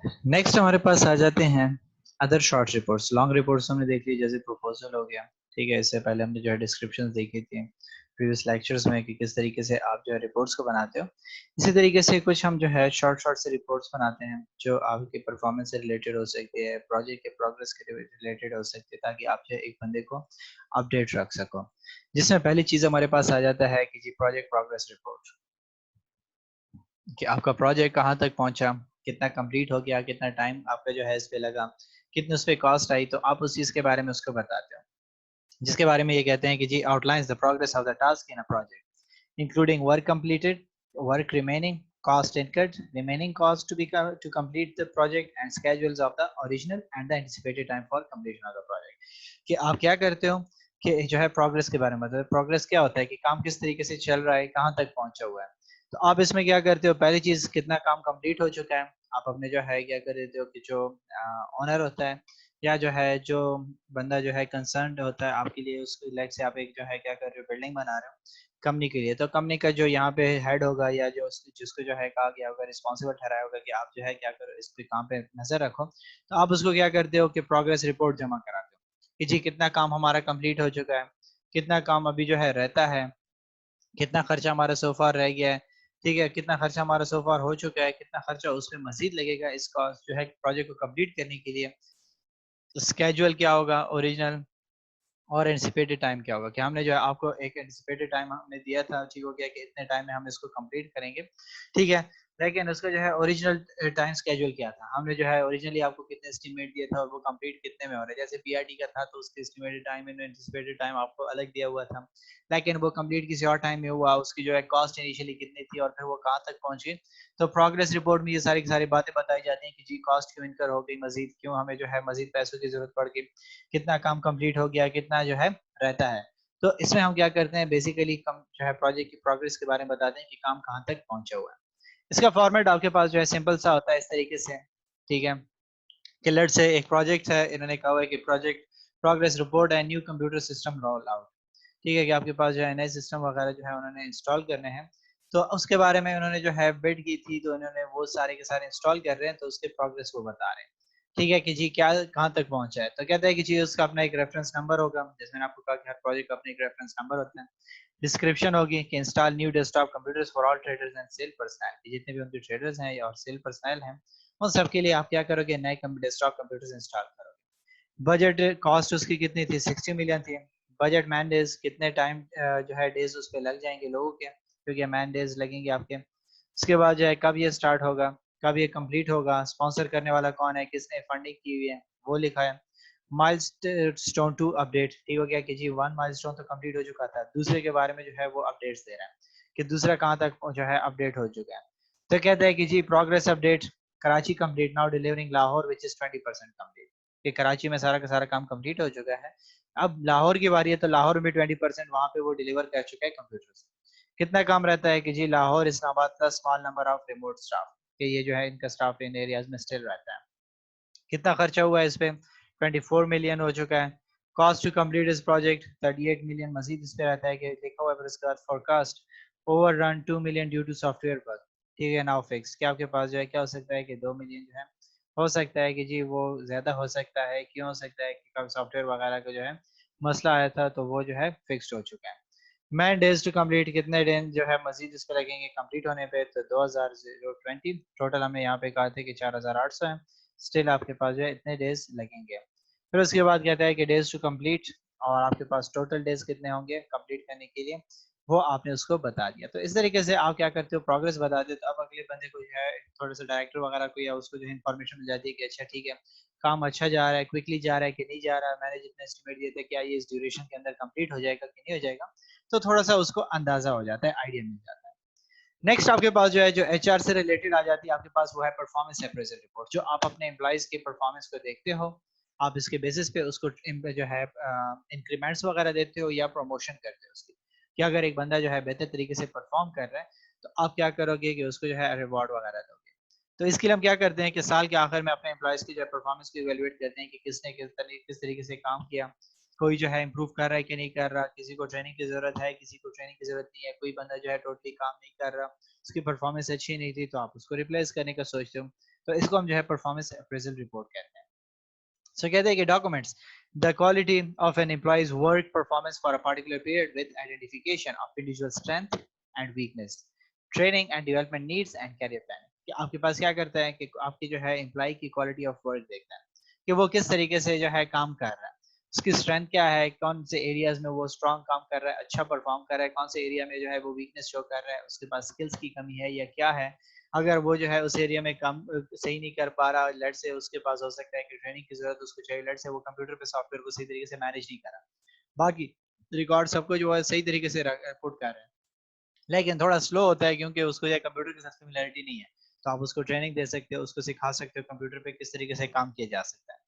Next हमारे पास आ जाते हैं other short reports. Long reports हमने देख ली, जैसे प्रपोजल हो गया। ठीक है, इससे पहले हमने जो है डिस्क्रिप्शन देखी थी प्रीवियस लेक्चर्स में कि किस तरीके से आप जो है रिपोर्ट्स को बनाते हो। इसी तरीके से कुछ हम जो है शॉर्ट शॉर्ट से रिपोर्ट्स बनाते हैं जो आपके परफॉर्मेंस से रिलेटेड हो सकती है, प्रोजेक्ट के प्रोग्रेस के रिलेटेड हो सकती है, ताकि आप जो है एक बंदे को अपडेट रख सको। जिसमें पहली चीज हमारे पास आ जाता है कि जी प्रोजेक्ट प्रोग्रेस रिपोर्ट, कि आपका प्रोजेक्ट कहाँ तक पहुंचा, कितना कंप्लीट हो गया, कितना टाइम आपका जो है इस पे लगा, कितनी उस पे कॉस्ट आई, तो आप उस चीज के बारे में उसको बताते हो। जिसके बारे में ये कहते हैं कि जी outlines the progress of the task in a project including work completed, work remaining, cost incurred, remaining cost to be to complete the project and schedules of the original and the anticipated time for completion of the project। कि आप क्या करते हो कि जो है progress के बारे में बताओ। प्रोग्रेस क्या होता है कि काम किस तरीके से चल रहा है, कहाँ तक पहुंचा हुआ है। तो आप इसमें क्या करते हो, पहली चीज कितना काम कंप्लीट हो चुका है। आप अपने जो है क्या कर देते हो कि जो ओनर होता है या जो है जो बंदा जो है कंसर्न होता है आपके लिए, उसको लाइक से आप एक जो है क्या कर रहे हो, बिल्डिंग बना रहे हो कंपनी के लिए। तो कंपनी का जो यहाँ पे हेड होगा या जो जिसको जो है कहा गया होगा, रिस्पॉन्सिबल ठहराया होगा कि आप जो है क्या करो, इस पे काम पे नजर रखो। तो आप उसको क्या करते हो कि प्रोग्रेस रिपोर्ट जमा कराते हो कि जी कितना काम हमारा कंप्लीट हो चुका है, कितना काम अभी जो है रहता है, कितना खर्चा हमारा सोफार रह गया है। ठीक है, कितना खर्चा हमारा सोफार हो चुका है, कितना खर्चा उसमें मजीद लगेगा इसका जो है प्रोजेक्ट को कंप्लीट करने के लिए। स्केजुअल क्या होगा ओरिजिनल, और एंटिसिपेटेड टाइम क्या होगा, कि हमने जो है आपको एक एंटिसिपेटेड टाइम हमने दिया था, ठीक हो गया कि इतने टाइम में हम इसको कंप्लीट करेंगे। ठीक है, लेकिन उसका जो है ओरिजिनल टाइम स्केड्यूल क्या था, हमने जो है ओरिजिनली आपको कितने एस्टिमेट दिया था और वो कंप्लीट कितने में हो रहा है। जैसे पीआरटी का था तो उसके estimated time and anticipated time आपको अलग दिया हुआ था, लेकिन वो कंप्लीट किसी और टाइम में हुआ, उसकी जो है कॉस्ट इनिशियली कितनी थी और फिर वो कहाँ तक पहुंची। तो प्रोग्रेस रिपोर्ट में ये सारी की सारी बातें बताई जाती हैं कि जी कॉस्ट क्यों इनकर हो गई, मजीद क्यों हमें जो है मजीद पैसों की जरूरत पड़ गई, कितना काम कंप्लीट हो गया, कितना जो है रहता है। तो इसमें हम क्या करते हैं, बेसिकली कम जो है प्रोजेक्ट की प्रोग्रेस के बारे में बताते हैं कि काम कहाँ तक पहुंचा हुआ है। इसका फॉर्मेट आपके पास जो है सिंपल सा होता है इस तरीके से। ठीक है, कि लेट से एक प्रोजेक्ट है, इन्होंने कहा हुआ है कि प्रोजेक्ट प्रोग्रेस रिपोर्ट है new computer system roll out. ठीक है, कि आपके पास जो है नए सिस्टम वगैरह जो है उन्होंने इंस्टॉल करने हैं। तो उसके बारे में उन्होंने जो है बिड की थी, तो उन्होंने वो सारे के सारे इंस्टॉल कर रहे हैं, तो उसके प्रोग्रेस को बता रहे हैं। ठीक है, कि जी क्या कहाँ तक पहुंचा है। तो कहता है कि जी उसका अपना एक रेफरेंस नंबर होगा, जैसे मैंने आपको कहा कि हर प्रोजेक्ट का अपना एक रेफरेंस नंबर होता है। डिस्क्रिप्शन होगी कि install new desktop computers for all traders and sale personal, जितने भी उनके ट्रेडर्स हैं और सेल पर्सनल हैं उन सबके लिए आप क्या करोगे, नए डेस्कटॉप कंप्यूटर्स इंस्टॉल करोगे। बजट कॉस्ट उसकी कितनी थी, 60 मिलियन थी। बजट मैन डेज कितने टाइम जो है डेज उस पर लग जाएंगे लोगों के, क्योंकि मैन डेज लगेंगे आपके। उसके बाद जो है कब ये स्टार्ट होगा, कब ये कंप्लीट होगा, स्पॉन्सर करने वाला कौन है, किसने फंडिंग की हुई है, वो लिखा है। माइलस्टोन टू अपडेट, ठीक हो गया कि जी वन माइलस्टोन तो कंप्लीट हो चुका था, दूसरे के बारे में जो है वो अपडेट्स दे रहा है कि दूसरा कहाँ तक जो है अपडेट हो चुका है। तो कहता है कि जी progress update Karachi complete now delivering Lahore which is 20% complete, कि कराची में सारा का सारा काम कंप्लीट हो चुका है। अब लाहौर की बारी है, तो लाहौर में 20% वहां पे वो डिलीवर कर चुका है कंप्यूटर। कितना काम रहता है कि जी लाहौर इस्लामाबाद का small number of remote staff, कि ये जो है इनका स्टाफ इन एरियाज में स्टिल रहता है। कितना खर्चा हुआ है इस पे, 24 मिलियन हो चुका है। कॉस्ट टू कंप्लीट इस प्रोजेक्ट 38 मिलियन मजीद इस पे रहता है कि लिखा हुआ है, फिर उसके बाद forecast over run 2 million due to software bug. ठीक है, नाउ फिक्स, क्या आपके पास जो है क्या हो सकता है कि 2 मिलियन जो है हो सकता है कि जी वो ज्यादा हो सकता है, क्यों हो सकता है कि सॉफ्टवेयर वगैरह का जो है मसला आया था, तो वो जो है फिक्स्ड हो चुका है। मैन डेज टू कंप्लीट, कितने दिन जो है मजीद इस पे लगेंगे कंप्लीट होने पे, तो 2020 टोटल हमें यहाँ पे कहा थे कि 4800 है। स्टिल आपके पास जो है इतने डेज लगेंगे। फिर उसके बाद कहता है कि डेज टू कंप्लीट, और आपके पास टोटल डेज कितने होंगे कंप्लीट करने के लिए, वो आपने उसको बता दिया। तो इस तरीके से आप क्या करते हो, प्रोग्रेस बता दे, तो अब अगले बंदे को जो है थोड़ा सा डायरेक्टर वगैरह को या उसको जो है इन्फॉर्मेशन मिल जाती है कि अच्छा ठीक है काम अच्छा जा रहा है, क्विकली जा रहा है कि नहीं जा रहा है, मैंने जितना एस्टिमेट दिया था क्या ये इस ड्यूरेशन के अंदर कंप्लीट हो जाएगा कि नहीं हो जाएगा। तो थोड़ा सा उसको अंदाजा हो जाता है, आइडिया मिल जाता है। नेक्स्ट आपके पास जो है जो एचआर से रिलेटेड आ जाती है आपके पास, वो है परफॉर्मेंस अप्रेजल रिपोर्ट, जो आप अपने एम्प्लॉइज के परफॉर्मेंस को देखते हो। आप इसके बेसिस पे उसको जो है इंक्रीमेंट्स वगैरह देते हो या प्रमोशन करते हो उसकी, कि अगर एक बंदा जो है बेहतर तरीके से परफॉर्म कर रहा है तो आप क्या करोगे कि उसको जो है रिवॉर्ड वगैरह दोगे। तो इसके लिए हम क्या करते हैं कि साल के आखिर में अपने एम्प्लॉइज की जो है परफॉर्मेंस को इवेलुएट करते हैं कि किसने किस तरीके से काम किया, कोई जो है इम्प्रूव कर रहा है कि नहीं कर रहा, किसी को ट्रेनिंग की जरूरत है, किसी को ट्रेनिंग की जरूरत नहीं है, कोई बंदा जो है टोटली काम नहीं कर रहा, उसकी परफॉर्मेंस अच्छी नहीं थी तो आप उसको रिप्लेस करने का सोचते हो। तो इसको हम जो है परफॉर्मेंस अप्रेजल रिपोर्ट कहते हैं। सो कहते हैं कि documents the quality of an employee's work performance for a particular period with identification of individual strength and weakness, training and development needs and career planning. कि आपके पास क्या करता है कि आपकी जो है एम्प्लॉय की क्वालिटी ऑफ वर्क देखता है कि वो किस तरीके से जो है काम कर रहा है, उसकी स्ट्रेंथ क्या है, कौन से एरियाज में वो स्ट्रांग काम कर रहा है, अच्छा परफॉर्म कर रहा है, कौन से एरिया में जो है वो वीकनेस शो कर रहा है, उसके पास स्किल्स की कमी है या क्या है। अगर वो जो है उस एरिया में काम सही नहीं कर पा रहा, लेट से उसके पास हो सकता है कि ट्रेनिंग की जरूरत उसको चाहिए, लेट से वो कंप्यूटर पे सॉफ्टवेयर को सही तरीके से मैनेज नहीं कर रहा, बाकी रिकॉर्ड सबको जो है सही तरीके से पुट कर रहे हैं, लेकिन थोड़ा स्लो होता है क्योंकि उसको या कंप्यूटर के साथ सिमिलरिटी नहीं है, तो आप उसको ट्रेनिंग दे सकते हो, उसको सिखा सकते हो कंप्यूटर पे किस तरीके से काम किया जा सकता है।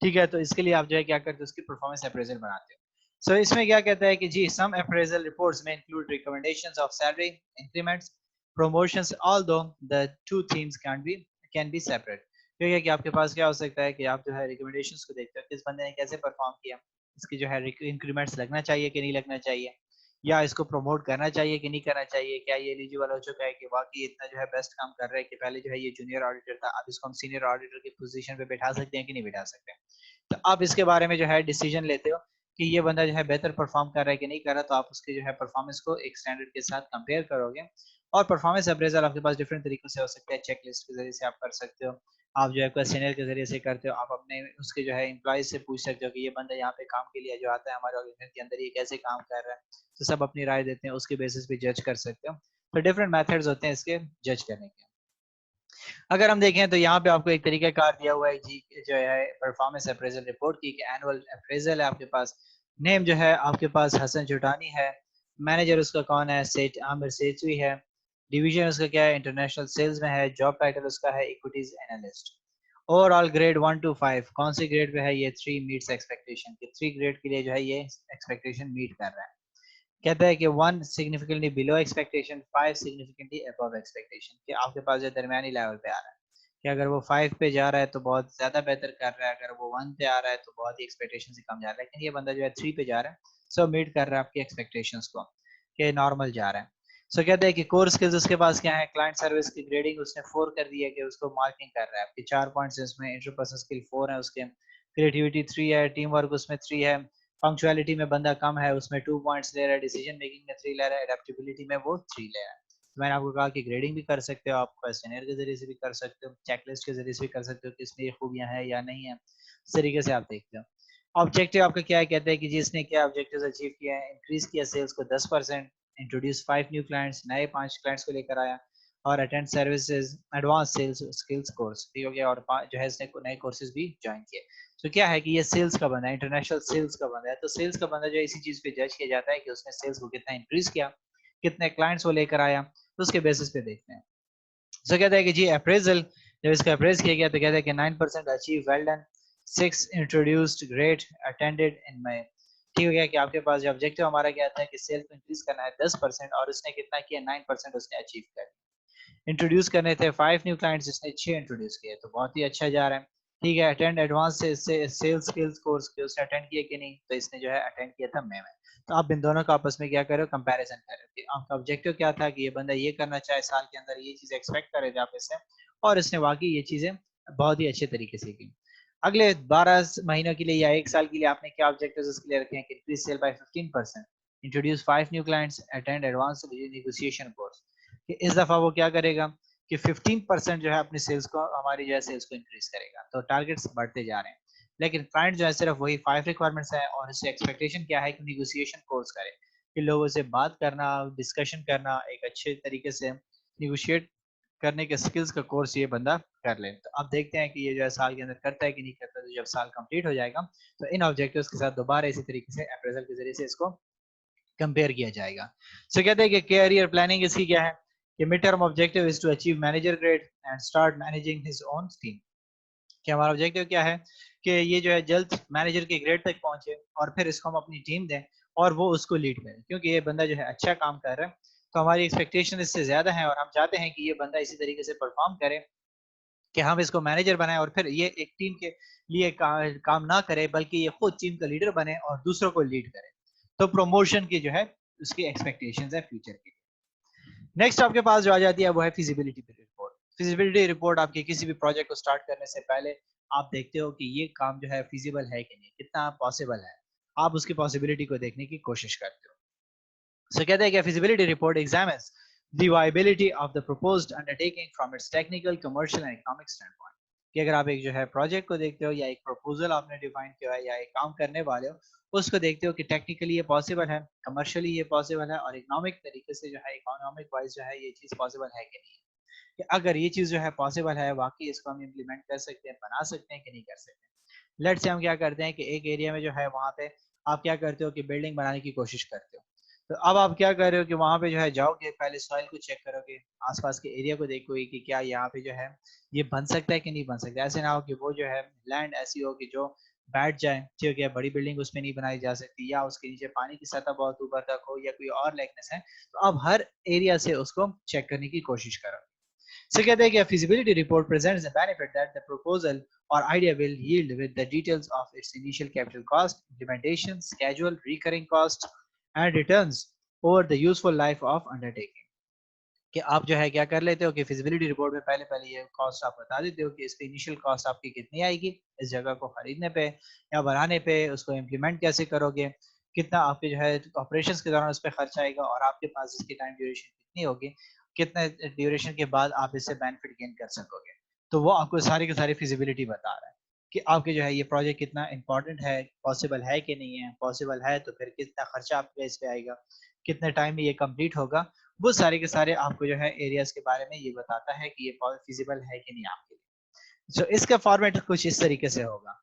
ठीक है, तो इसके लिए आप जो है क्या करते हो, उसकी परफॉर्मेंस अप्रेजल बनाते हो। सो इसमें क्या कहता है कि जी सम अप्रेजल रिपोर्ट्स में include recommendations of salary increments promotions although the two themes can be separate. ठीक है कि आपके पास क्या हो सकता है कि आप जो है रिकमेंडेशंस को देखते हो, किस बंदे ने कैसे परफॉर्म किया, इसकी जो है इंक्रीमेंट्स लगना चाहिए कि नहीं लगना चाहिए, या इसको प्रमोट करना चाहिए कि नहीं करना चाहिए, क्या ये एलिजिबल हो चुका है कि वाकई इतना जो है बेस्ट काम कर रहा है कि पहले जो है ये जूनियर ऑडिटर था, अब इसको हम सीनियर ऑडिटर की पोजीशन पे बैठा सकते हैं कि नहीं बैठा सकते। तो आप इसके बारे में जो है डिसीजन लेते हो कि ये बंदा जो है बेहतर परफॉर्म कर रहा है कि नहीं कर रहा, तो आप उसके जो है परफॉर्मेंस को एक स्टैंडर्ड के साथ कंपेयर करोगे। और परफॉर्मेंस अप्रेजल आपके पास डिफरेंट तरीकों से हो सकता है, चेक लिस्ट के जरिए से आप कर सकते हो, आप जो है क्वेश्चनर के जरिए से करते हो, आप अपने उसके जो है एम्प्लॉयज से पूछ सकते हो कि ये बंदा यहाँ पे काम के लिए जो आता है हमारे ऑर्गेनाइजेशन के अंदर, ये कैसे काम कर रहा है, तो सब अपनी राय देते हैं, उसके बेसिस पे जज कर सकते हो। तो डिफरेंट मेथड्स होते हैं इसके जज करने के। अगर हम देखें तो यहाँ पे आपको एक तरीका कार दिया हुआ है जी, जो है परफॉर्मेंस अप्रेजल रिपोर्ट की, एनुअल अप्रेजल है आपके पास, नेम जो है आपके पास हसन जुटानी है, मैनेजर उसका कौन है, सेठ आमिर सेठवी है, डिवीजन उसका क्या है, इंटरनेशनल सेल्स में है, जॉब टाइटल उसका है equities analyst, overall grade 1 to 5 कौन सी ग्रेड पे है, ये 3 मीट्स एक्सपेक्टेशन, कि 3 ग्रेड के लिए जो है ये एक्सपेक्टेशन मीट कर रहा है। कहता है कि 1 significantly below expectation, 5 significantly above expectation, कि आपके पास जो दरमियानी लेवल पे आ रहा है, कि अगर वो 5 पे जा रहा है तो बहुत ज्यादा बेहतर कर रहा है, अगर वो 1 पे आ रहा है तो बहुत ही एक्सपेक्टेशन से कम जा रहा है, लेकिन ये बंदा जो है 3 पे जा रहा है, सो मीट कर रहा है आपकी एक्सपेक्टेशंस को, कि नॉर्मल जा रहा है। सो कहते हैं कि कोर स्किल्स उसके पास क्या है, क्लाइंट सर्विस की ग्रेडिंग उसने 4 कर दी है, कि उसको मार्किंग कर रहा है, आपके 4 पॉइंट्स इसमें, इंटरपर्सनल स्किल 4 है उसके, क्रिएटिविटी 3 है, टीम वर्क उसमें 3 है, पंक्चुअलिटी में बंदा कम है उसमें 2 पॉइंट्स ले रहा है, डिसीजन मेकिंग में 3 ले रहा है, एडेप्टेबिलिटी में वो 3 ले रहा है। तो मैंने आपको कहा कि ग्रेडिंग भी कर सकते हो, आप क्वेश्चनर के जरिए से भी कर सकते हो, चेकलिस्ट के जरिए से भी कर सकते हो कि इसमें ये खूबियां हैं या नहीं है, इस तरीके से आप देखते हो। ऑब्जेक्टिव आपका क्या है, कहते हैं कि जिसने क्या ऑब्जेक्टिव्स अचीव किया है, इंक्रीज किया सेल्स को 10%, इंट्रोड्यूस 5 न्यू क्लाइंट्स, नए 5 क्लाइंट्स को लेकर आया, और attend services advance sales skills course, ठीक हो गया, और जो है इसने नए कोर्सेज भी ज्वाइन किए। तो क्या है कि ये सेल्स का बंदा है, इंटरनेशनल सेल्स का बंदा है, तो सेल्स का बंदा जो है इसी चीज पे जज किया जाता है कि उसने सेल्स को कितना इंक्रीज किया, कितने क्लाइंट्स वो लेकर आया, तो उसके बेसिस पे देखते हैं। सो कहता है कि जी अप्रेजल, जब इसका अप्रेज किया गया तो कहता है कि 9% achieve, well done, 6 introduced, great, attended in May. ठीक हो गया कि आपके पास जो ऑब्जेक्टिव हमारा क्या आता है कि सेल को इंक्रीज करना है 10%, और उसने कितना किया, 9% उसने अचीव कर। इंट्रोड्यूस करने थे 5 न्यू क्लाइंट्स, इसने 6 इंट्रोड्यूस किए, तो बहुत ही अच्छा जा रहा है। ठीक है, अटेंड एडवांस से सेल्स स्किल्स कोर्स के उसने अटेंड किया कि नहीं, तो इसने जो है अटेंड किया था मई में। तो आप इन दोनों का आपस में क्या करो, कंपैरिजन करो कि आपका ऑब्जेक्टिव क्या था, कि ये बंदा ये करना चाहे साल के अंदर, ये चीज एक्सपेक्ट करे थे आप इससे, और इसने वाकई ये चीजें बहुत ही अच्छे तरीके से की। अगले 12 महीनों के लिए या 1 साल के लिए आपने क्या ऑब्जेक्टिव्स उसके लिए रखे हैं, कि increase sale by 15%, introduce 5 new clients, attend advance negotiation course, कि इस दफा वो क्या करेगा कि 15% जो है अपनी सेल्स को, हमारी जो है सेल्स को इंक्रीज करेगा, तो टारगेट्स बढ़ते जा रहे हैं, लेकिन क्लाइंट जो है सिर्फ वही 5 रिक्वायरमेंट्स है, और इससे एक्सपेक्टेशन क्या है कि निगोशिएशन कोर्स करे, कि लोगों से बात करना, डिस्कशन करना, एक अच्छे तरीके से निगोशिएट करने के स्किल्स का कोर्स ये बंदा कर ले। तो अब देखते हैं कि ये जो है साल के अंदर करता है कि नहीं करता, तो जब साल कंप्लीट हो जाएगा तो इन ऑब्जेक्टिव्स के साथ दोबारा इसी तरीके से अप्रेजल के जरिए से इसको कंपेयर किया जाएगा। सो कहते हैं कि कैरियर प्लानिंग इसकी क्या है, कि mid term objective is to achieve manager grade and start managing his own team, कि हमारा ऑब्जेक्टिव क्या है कि ये जो है जल्द मैनेजर के ग्रेड तक पहुंचे, और फिर इसको हम अपनी टीम दें और वो उसको लीड करे, क्योंकि ये बंदा जो है अच्छा काम कर रहा है, तो हमारी एक्सपेक्टेशन इससे ज्यादा है, और हम चाहते हैं कि ये बंदा इसी तरीके से परफॉर्म करे कि हम इसको मैनेजर बनाए, और फिर ये एक टीम के लिए काम ना करे, बल्कि ये खुद टीम का लीडर बने और दूसरों को लीड करे। तो प्रमोशन की जो है उसकी एक्सपेक्टेशंस है फ्यूचर की। नेक्स्ट आपके पास जो आ जाती है वो है फिजिबिलिटी रिपोर्ट। फिजिबिलिटी रिपोर्ट आपके किसी भी प्रोजेक्ट को स्टार्ट करने से पहले आप देखते हो कि ये काम जो है फिजिबल है कि नहीं, कितना पॉसिबल है, आप उसकी पॉसिबिलिटी को देखने की कोशिश करते हो। So कहते हैं कि feasibility report examines the viability of the proposed undertaking from its technical, commercial and economic standpoint. कि अगर आप एक जो है प्रोजेक्ट को देखते हो या एक प्रपोजल आपने डिफाइन किया है या एक काम करने वाले हो उसको देखते हो कि टेक्निकली ये पॉसिबल है, कमर्शियली ये पॉसिबल है और इकोनॉमिक तरीके से जो है इकोनॉमिक वाइज जो है ये चीज पॉसिबल है कि नहीं है, कि अगर ये चीज जो है पॉसिबल है वाकई इसको हम इम्प्लीमेंट कर सकते हैं, बना सकते हैं कि नहीं कर सकते। लेट्स से हम क्या करते हैं कि एक एरिया में जो है वहां पे आप क्या करते हो कि बिल्डिंग बनाने की कोशिश करते हो। तो अब आप क्या कर रहे हो कि वहां पे जो है जाओगे, पहले सॉइल को चेक करोगे, आसपास के एरिया को देखोगे कि क्या यहाँ पे जो है ये बन सकता है कि नहीं बन सकता। ऐसे ना हो कि वो जो है लैंड ऐसी हो कि जो बैठ जाए, ठीक है, बड़ी बिल्डिंग उसमें नहीं बनाई जा सकती या उसके नीचे पानी की सतह बहुत ऊपर तक हो या कोई और लेकनेस है। तो अब हर एरिया से उसको चेक करने की कोशिश करो। So कहते हैं कि a feasibility report presents the benefit that the proposal or idea will yield with the details of its initial capital cost, implementation, schedule, recurring cost, and returns over the useful life of undertaking. कि आप जो है क्या कर लेते हो कि feasibility report में पहले पहले ये कॉस्ट आप बता देते हो कि इसकी इनिशियल कॉस्ट आपकी कितनी आएगी इस जगह को खरीदने पे या बनाने पे, उसको इम्प्लीमेंट कैसे करोगे, कितना आपके जो है ऑपरेशंस के दौरान उस पर खर्च आएगा और आपके पास इसकी टाइम ड्यूरेशन कितनी होगी, कितने ड्यूरेशन के बाद आप इससे बेनिफिट गेन कर सकोगे। तो वो आपको सारी की सारी फिजिबिलिटी बता रहा है कि आपके जो है ये प्रोजेक्ट कितना इंपॉर्टेंट है, पॉसिबल है कि नहीं है, पॉसिबल है तो फिर कितना खर्चा आपका इस पे आएगा, कितने टाइम में ये कंप्लीट होगा। वो सारे के सारे आपको जो है एरियाज के बारे में ये बताता है कि ये फिजिबल है कि नहीं आपके लिए। so, इसका फॉर्मेट कुछ इस तरीके से होगा।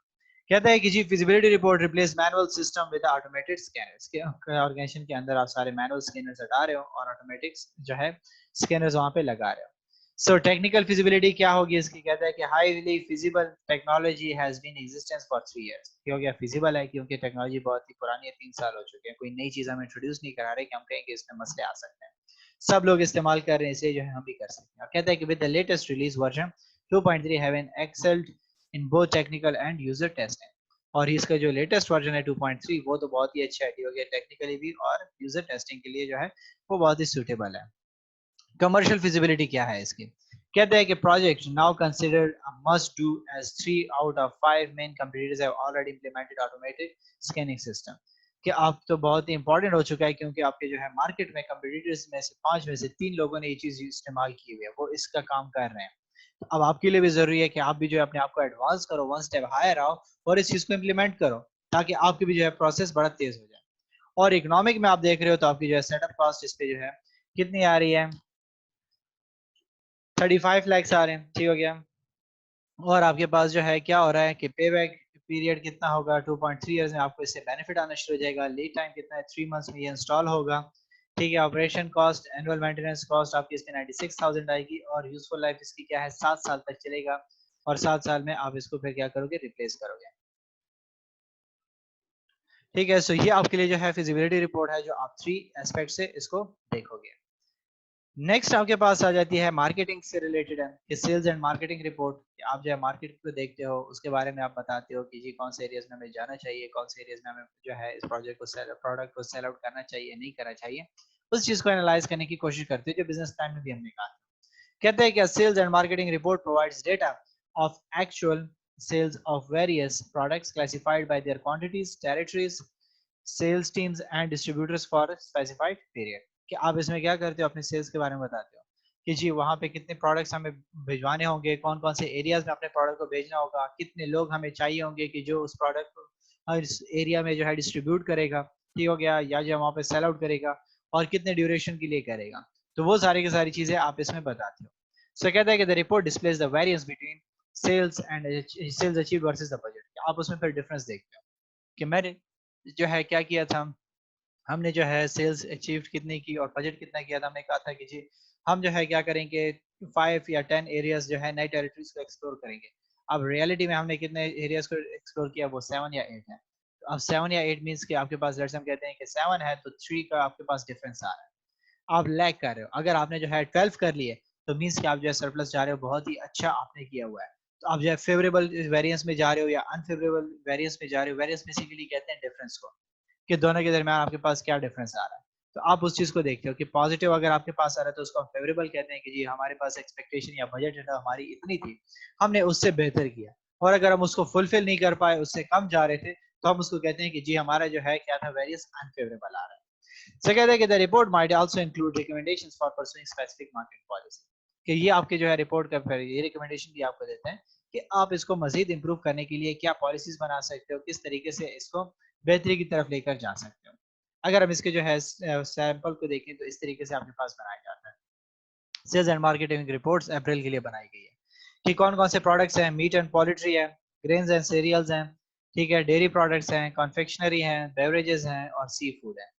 कहता है कि जी feasibility report replace manual system with automated scanners. के ऑर्गेनाइजेशन के अंदर आप सारे मैनुअल स्कैनर्स हटा रहे हो और ऑटोमेटिक जो है स्कैनर्स वहां पे लगा रहे हो। सो टेक्निकल फिजिबिलिटी क्या होगी इसकी, कहता है कि highly feasible technology has been existence for 3 years. क्यों गया फिजिबल है क्योंकि टेक्नोलॉजी बहुत ही पुरानी है, 3 साल हो चुके हैं, कोई नई चीज हम इंट्रोड्यूस नहीं करा रहे कि हम कहें कि इसमें मसले आ सकते हैं, सब लोग इस्तेमाल कर रहे हैं इसलिए जो है हम भी कर सकते हैं। और कहता है कि with the latest release version 2.3 have an excelled in both technical and user testing. और इसका जो लेटेस्ट वर्जन है 2.3 वो तो बहुत ही अच्छा है, हो गया टेक्निकली भी और यूजर टेस्टिंग के लिए जो है वो बहुत ही सूटेबल है। कमर्शियल फिजिबिलिटी क्या है इसकी, कहते हैं कि project now considered must do as 3 out of 5 main competitors have already implemented automated scanning system. कि आप तो बहुत ही इंपॉर्टेंट हो चुका है क्योंकि आपके जो है मार्केट में कंपटीटर्स में से 5 में से 3 लोगों ने ये चीज इस्तेमाल की हुई है, वो इसका काम कर रहे हैं। तो अब आपके लिए भी जरूरी है कि आप भी जो है अपने आप को एडवांस करो, वन स्टेप हायर आओ और इस चीज को इम्प्लीमेंट करो ताकि आपकी भी जो है प्रोसेस बड़ा तेज हो जाए। और इकोनॉमिक में आप देख रहे हो तो आपकी जो है सेटअप कॉस्ट इस पे जो है कितनी आ रही है, 35 लैक्स आ रहे हैं, ठीक हो गया। और आपके पास जो है क्या हो रहा है कि पे बैक पीरियड कितना होगा, 2.3 इयर्स में आपको इससे बेनिफिट आना शुरू हो जाएगा। लीड टाइम कितना है, 3 मंथ्स में ये इंस्टॉल होगा, ठीक है। Operation cost, annual maintenance cost आपकी इसकी 96,000 आएगी और यूजफुल लाइफ इसकी क्या है 7 साल तक चलेगा और 7 साल में आप इसको फिर क्या करोगे, रिप्लेस करोगे, ठीक है। सो ये आपके लिए जो है फिजिबिलिटी रिपोर्ट है जो आप 3 एस्पेक्ट से इसको देखोगे। नेक्स्ट आपके पास आ जाती है मार्केटिंग से रिलेटेड है कि सेल्स एंड मार्केटिंग रिपोर्ट। आप जो है मार्केट को देखते हो उसके बारे में आप बताते हो कि जी कौन से एरियाज में हमें जाना चाहिए, कौन से एरियाज में हमें जो है इस प्रोजेक्ट को प्रोडक्ट को सेल आउट करना चाहिए, नहीं करना चाहिए, उस चीज को एनालाइज करने की कोशिश करते हो जो बिजनेस प्लान में भी हमने कहा। कहते हैं कि sales and marketing report provides data of actual sales of various products classified by their quantities, territories, sales teams and distributors for a specified period। कि आप इसमें क्या करते हो, अपने सेल्स के बारे में बताते हो कि जी वहां पे कितने प्रोडक्ट्स हमें भिजवाने होंगे, कौन कौन से एरियाज में अपने प्रोडक्ट को भेजना होगा, कितने लोग हमें चाहिए होंगे कि जो उस प्रोडक्ट को हर एरिया में जो है डिस्ट्रीब्यूट करेगा, ठीक हो गया, या जो वहां पे सेल आउट करेगा और कितने ड्यूरेशन के लिए करेगा। तो वो सारी की सारी चीजें आप इसमें बताते हो। सो कहता है कि the report displays the variance between sales and sales achieved versus the budget. आप उसमें फिर डिफरेंस देखते हो कि मैंने जो है क्या किया था, हमने जो है सेल्स अचीव कितनी की और बजट कितना किया था। हमने कहा था कि जी हम जो है क्या करेंगे 5 या 10 एरियाज जो है नई टेरिटरीज को एक्सप्लोर करेंगे। अब रियलिटी में हमने कितने एरियाज को एक्सप्लोर किया, वो 7 या 8 है। तो अब 7 या 8 मीन्स कि आपके पास जैसे हम कहते हैं कि 7 है तो 3 का आपके पास डिफरेंस आ रहा है, आप लैग कर रहे हो। अगर आपने जो है 12 कर लिए तो मीन्स कि आप जो है सरप्लस जा रहे हो, बहुत ही अच्छा आपने किया हुआ है। तो आप जो है फेवरेबल वेरिएंस में जा रहे हो या अनफेवरेबल वेरिएंस में जा रहे हो। वेरिएंस बेसिकली कहते हैं डिफरेंस को, कि दोनों के दरमियान आपके पास क्या डिफरेंस आ रहा है। तो आप उस चीज को देखते हो कि पॉजिटिव अगर आपके पास आ रहा है तो उसको हम फेवरेबल कहते हैं कि जी हमारे पास एक्सपेक्टेशन या बजट हमारी इतनी थी, हमने उससे बेहतर किया। और अगर हम उसको फुलफिल नहीं कर पाए, उससे कम जा रहे थे, तो हम उसको कहते हैं कि जी हमारा जो है क्या था, वेरियस अनफेवरेबल आ रहा है। So कहते हैं कि the report might also include recommendations for pursuing specific market policy, कि ये आपके जो है रिपोर्ट का फिर ये रिकमेंडेशन भी आपको देते हैं कि आप इसको मजीद इंप्रूव करने के लिए क्या पॉलिसीज बना सकते हो, किस तरीके से इसको बेहतरी की तरफ लेकर जा सकते हो। अगर हम इसके जो है सैंपल को देखें तो इस तरीके से आपके पास बनाया जाता है। सेल्स एंड मार्केटिंग रिपोर्ट्स अप्रैल के लिए बनाई गई है कि कौन कौन से प्रोडक्ट्स हैं, मीट एंड पोल्ट्री है, ग्रेन्स एंड सीरियल्स हैं, ठीक है, डेयरी प्रोडक्ट्स हैं, कॉन्फेक्शनरी हैं, बेवरेजेस हैं और सी फूड है।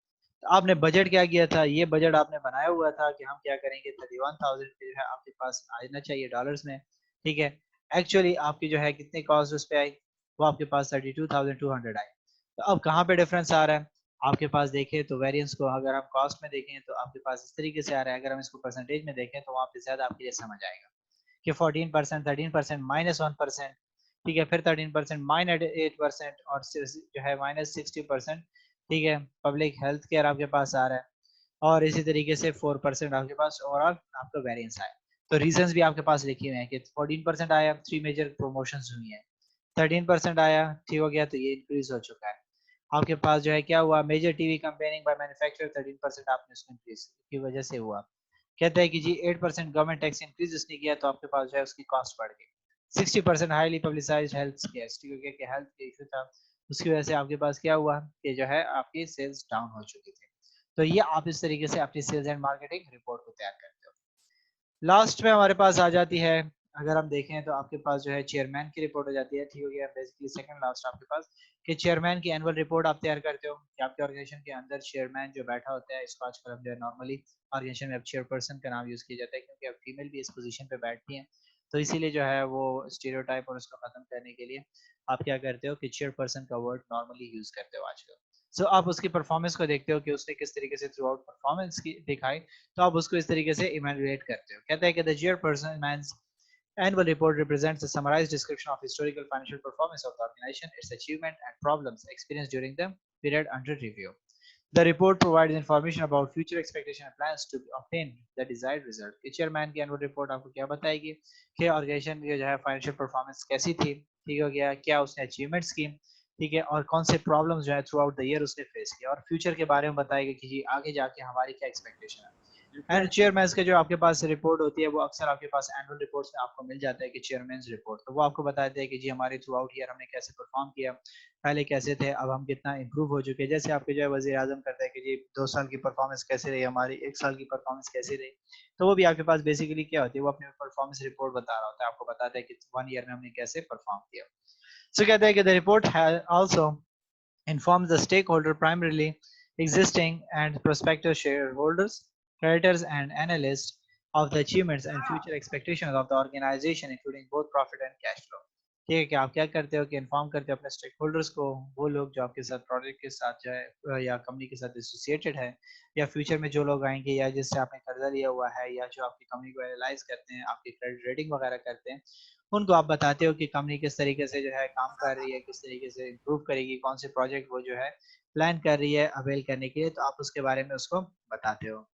आपने बजट क्या किया था, ये बजट आपने बनाया हुआ था कि हम क्या करेंगे, 31,000 जो है आपके पास आना चाहिए डॉलर्स में, ठीक है। एक्चुअली आपकी जो है कितनी कॉस्ट उस पे आई, वो आपके पास 32,200 आई। तो अब कहाँ पे डिफरेंस आ रहा है आपके पास, देखें तो वेरिएंस को अगर हम कॉस्ट में देखें तो आपके पास इस तरीके से आ रहा है, अगर हम इसको परसेंटेज में देखें तो वहाँ पे ज्यादा आपके लिए समझ आएगा कि 14%, 13%, -1%, ठीक है, फिर 13%, -8% और जो है -60%, ठीक है। पब्लिक हेल्थ केयर आपके पास आ रहा है और इसी तरीके से 4% आपके पास ओवरऑल आपका वेरिएंस आया। तो रीजंस भी आपके पास लिखे हुए हैं कि 14% आया, 3 मेजर प्रमोशंस हुई हैं, 13% आया, ठीक हो गया, तो ये इंक्रीज हो चुका है। आपके पास जो है क्या हुआ, major TV comparing by manufacturer 13% आपने उसको इंक्रीज की वजह से हुआ। कहता है कि जी 8% गवर्नमेंट टैक्स इंक्रीज उसने किया तो आपके पास जो है उसकी कॉस्ट बढ़ गई। 60% हाईली पब्लिसाइज्ड हेल्थ स्केयर्स, ठीक है, कि हेल्थ के इशू था, उसकी वजह से आपके पास क्या हुआ कि जो है आपकी सेल्स डाउन हो चुकी थी। तो ये आप इस तरीके से अपनी सेल्स एंड मार्केटिंग रिपोर्ट को तैयार करते हो। लास्ट में हमारे पास आ जाती है, अगर हम देखें तो आपके पास जो है चेयरमैन की रिपोर्ट हो जाती है, ठीक हो गया, बेसिकली सेकंड लास्ट आपके पास कि चेयरमैन की एनुअल रिपोर्ट आप तैयार करते हो कि आपके ऑर्गेनाइजेशन के अंदर चेयरमैन जो बैठा होता है, इसको आजकल हम जो है नॉर्मली ऑर्गेनाइजेशन में अब चेयरपर्सन का नाम यूज किया जाता है क्योंकि अब फीमेल भी इस पोजीशन पे बैठती हैं, तो इसीलिए जो है वो स्टीरियोटाइप और उसको खत्म करने के लिए आप क्या करते हो कि चेयरपर्सन का वर्ड नॉर्मली यूज करते हो आजकल। सो आप उसकी परफॉर्मेंस को देखते हो कि उसने किस तरीके से थ्रू आउट परफॉर्मेंस की दिखाई, तो आप उसको इस तरीके से इवेलुएट करते हो। कहता है कि the chairperson man's annual report represents a summarized description of historical financial performance of the organization, its achievement and problems experienced during the period under review. The report provides information about future expectation and plans to obtain the desired result. कि chairman की annual report आपको क्या बताएगी कि organisation की जो है financial performance कैसी थी, ठीक हो गया, क्या उसने अचीवमेंट्स की, ठीक है, और कौन से प्रॉब्लम्स जो है थ्रू आउट द ईयर उसने फेस किया, और फ्यूचर के बारे में बताएगा कि जी आगे जाके हमारी क्या एक्सपेक्टेशन है। एंड चेयरमैन के जो आपके पास रिपोर्ट होती है वो अक्सर आपके पास एनुअल रिपोर्ट्स में आपको मिल जाता है कि चेयरमैन रिपोर्ट, तो वो आपको बताते हैं कि जी हमारे थ्रू आउट ईयर हमने कैसे परफॉर्म किया, पहले कैसे थे, अब हम कितना इंप्रूव हो चुके हैं। जैसे आपके जो है वजीर आजम करता है कि जी 2 साल की परफॉर्मेंस कैसे रही हमारी, 1 साल की परफॉर्मेंस कैसी रही, तो वो भी आपके पास बेसिकली क्या होती है, वो अपनी परफॉर्मेंस रिपोर्ट बता रहा होता है, आपको बताता है कि 1 ईयर में हमने कैसे परफॉर्म किया। सो कहता है कि the report also informs the stakeholder, primarily existing and prospective shareholders, creditors, and analysts, of the achievements and future expectations of the organization, including both profit and cash flow. ठीक है, कि आप क्या करते हो कि इन्फॉर्म करते हो अपने स्टेक होल्डर्स को, वो लोग जो आपके साथ प्रोडक्ट के साथ जो है या कंपनी के साथ एसोसिएटेड है, या फ्यूचर में जो लोग आएंगे, या जिससे आपने कर्जा लिया हुआ है, या जो आपकी कंपनी को एनालाइज करते हैं, आपकी क्रेडिट रेटिंग वगैरह करते हैं, उनको आप बताते हो कि कंपनी किस तरीके से जो है काम कर रही है, किस तरीके से इम्प्रूव करेगी, कौन से प्रोजेक्ट वो जो है प्लान कर रही है अवेल करने के लिए, तो आप उसके बारे में उसको बताते हो।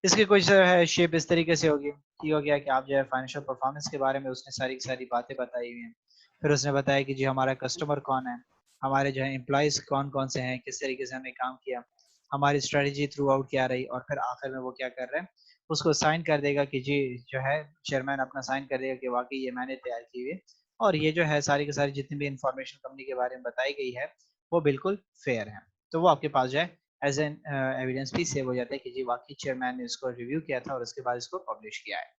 इसकी कुछ जो है शेप इस तरीके से होगी, ठीक हो गया, कि आप जो है फाइनेंशियल परफॉर्मेंस के बारे में उसने सारी की सारी बातें बताई हुई हैं। फिर उसने बताया कि जी हमारा कस्टमर कौन है, हमारे जो है एम्प्लॉयज कौन कौन से हैं, किस तरीके से हमने काम किया, हमारी स्ट्रेटजी थ्रू आउट क्या रही, और फिर आखिर में वो क्या कर रहे हैं, उसको साइन कर देगा कि जी जो है चेयरमैन अपना साइन कर देगा कि वाकई ये मैंने तैयार की हुई है, और ये जो है सारी की सारी जितनी भी इंफॉर्मेशन कंपनी के बारे में बताई गई है वो बिल्कुल फेयर है। तो वो आपके पास जो है एज एन एविडेंस भी सेव हो जाता है कि जी वाकई चेयरमैन ने इसको रिव्यू किया था और उसके बाद इसको पब्लिश किया है।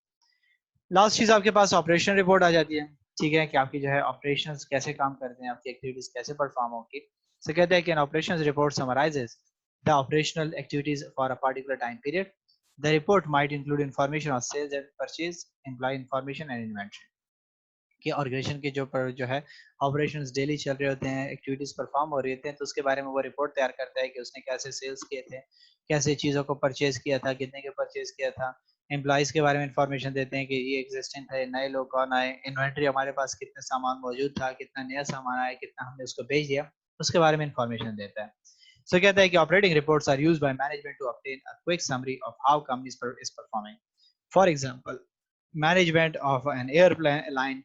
लास्ट चीज आपके पास ऑपरेशन रिपोर्ट आ जाती है, ठीक है, कि आपकी जो है ऑपरेशंस कैसे काम करते हैं, आपकी एक्टिविटीज कैसे परफॉर्म होगी। तो कहते हैं कि an operations report summarises the operational activities for a particular time period. The report might include information on sales and purchase, employ information and inventory, कि ऑर्गेनाइजेशन के जो है ऑपरेशंस डेली चल रहे होते हैं, एक्टिविटीज परफॉर्म हो रही होते हैं, तो उसके बारे में वो रिपोर्ट तैयार करता है कि उसने कैसे सेल्स किए थे, कैसे चीज़ों को परचेज किया था, कितने के परचेज किया था। एम्प्लॉयज़ के बारे में इंफॉर्मेशन देते हैं कि ये एग्जिस्टेंट है, नए लोग कौन आए, इन्वेंट्री हमारे पास कितने सामान मौजूद था, कितना नया सामान आया, कितना हमने उसको बेच दिया, उसके बारे में इंफॉर्मेशन देता है। सो कहता है कि operating reports are used by management to obtain a quick summary of how company is performing. For example, management of an airline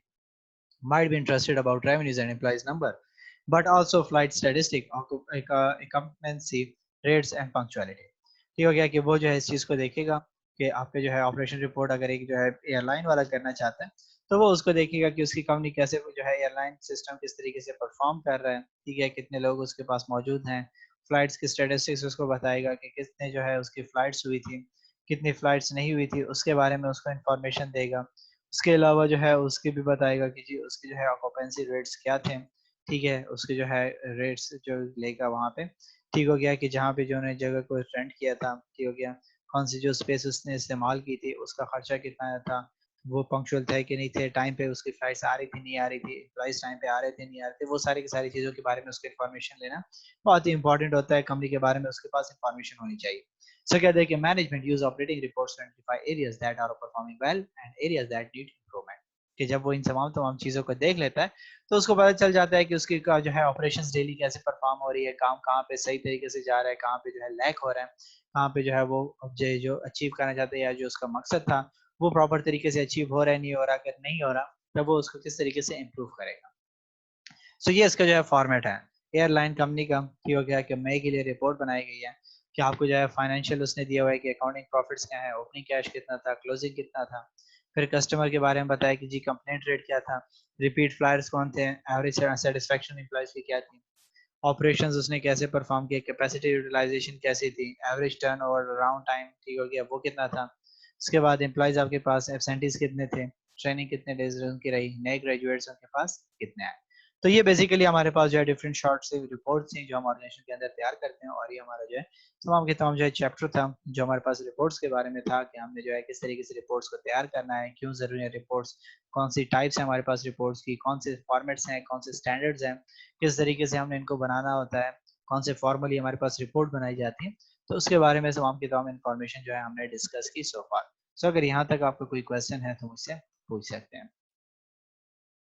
might be interested about revenues and employees number, but also flight statistic, occupancy rates and punctuality. ठीक हो गया कि वो जो है इस चीज को देखेगा कि आपके जो है ऑपरेशन रिपोर्ट अगर एक जो है एयरलाइन वाला करना चाहता है तो वो उसको देखेगा कि उसकी कंपनी कैसे जो है एयरलाइन सिस्टम किस तरीके से परफॉर्म कर रहा है, ठीक है, कितने लोग उसके पास मौजूद हैं, फ्लाइट्स की स्टेटिस्टिक्स उसको बताएगा कि कितने जो है उसकी फ्लाइट्स हुई थी, कितनी फ्लाइट्स नहीं हुई थी, उसके बारे में उसको इन्फॉर्मेशन देगा. उसके अलावा जो है उसके भी बताएगा कि जी उसके जो है ऑक्यूपेंसी रेट्स क्या थे, ठीक है, उसके जो है रेट्स जो लेगा वहाँ पे, ठीक हो गया कि जहाँ पे जो ने जगह को रेंट किया था, ठीक हो गया, कौन सी जो स्पेस उसने इस्तेमाल की थी, उसका खर्चा कितना आया था, वो पंक्चुअल थे कि नहीं थे, टाइम पे उसकी फ्लाइट्स आ रही थी नहीं आ रही थी, एम्प्लॉइज टाइम पे आ रहे थे नहीं आ रहे थे, वो सारी की सारी चीज़ों के बारे में उसको इन्फॉर्मेशन लेना बहुत ही इंपॉर्टेंट होता है. कंपनी के बारे में उसके पास इन्फॉर्मेशन होनी चाहिए. So कहते हैं कि management use operating reports to identify areas that are performing well and areas that need improvement. कि जब वो इन तमाम चीजों को देख लेता है तो उसको पता चल जाता है कि उसकी का जो है ऑपरेशंस डेली कैसे परफॉर्म हो रही है, काम कहाँ पे सही तरीके से जा रहा है, कहाँ पे जो है लैक हो रहा है, कहाँ पे जो है वो जो अचीव करना चाहते हैं या जो उसका मकसद था वो प्रॉपर तरीके से अचीव हो रहा है नहीं हो रहा, अगर नहीं हो रहा तब वो उसको किस तरीके से इम्प्रूव करेगा. सो ये इसका जो है फॉर्मेट है एयरलाइन कंपनी का. ये हो गया कि मई के लिए रिपोर्ट बनाई गई है कि आपको जो है फाइनेंशियल उसने दिया हुआ है कि अकाउंटिंग प्रॉफिट्स क्या है, ओपनिंग कैश कितना था, क्लोजिंग कितना था, फिर कस्टमर के बारे में बताया कि जी कंप्लेंट रेट क्या था, रिपीट फ्लायर्स कौन थे, एवरेज सेटिस्फेक्शन एम्प्लॉइज की क्या थी, ऑपरेशंस उसने कैसे परफॉर्म किए, कैपेसिटी यूटिलाइजेशन कैसी थी, average turn over round time, ठीक हो गया, वो कितना था. उसके बाद एम्प्लॉइज आपके पास एब्सेंटीज कितने थे, ट्रेनिंग कितने डेज उनकी रही, नए ग्रेजुएट्स उनके पास कितने आए. तो ये बेसिकली हमारे पास जो है डिफरेंट शॉर्ट से रिपोर्ट्स हैं जो हम ऑर्गेनाइजेशन के अंदर तैयार करते हैं, और ये हमारा जो है तमाम के तमाम जो है चैप्टर था जो हमारे पास रिपोर्ट्स के बारे में था कि हमने जो है किस तरीके से रिपोर्ट्स को तैयार करना है, क्यों जरूरी है रिपोर्ट्स, कौन सी टाइप्स है हमारे पास रिपोर्ट्स की, कौन से फॉर्मेट्स हैं, कौन से स्टैंडर्ड्स हैं, किस तरीके से हमने इनको बनाना होता है, कौन से फॉर्मली हमारे पास रिपोर्ट बनाई जाती है. तो उसके बारे में तमाम की तमाम इन्फॉर्मेशन जो है हमने डिस्कस की सो फार. सो अगर यहाँ तक आपको कोई क्वेश्चन है तो मुझसे पूछ सकते हैं.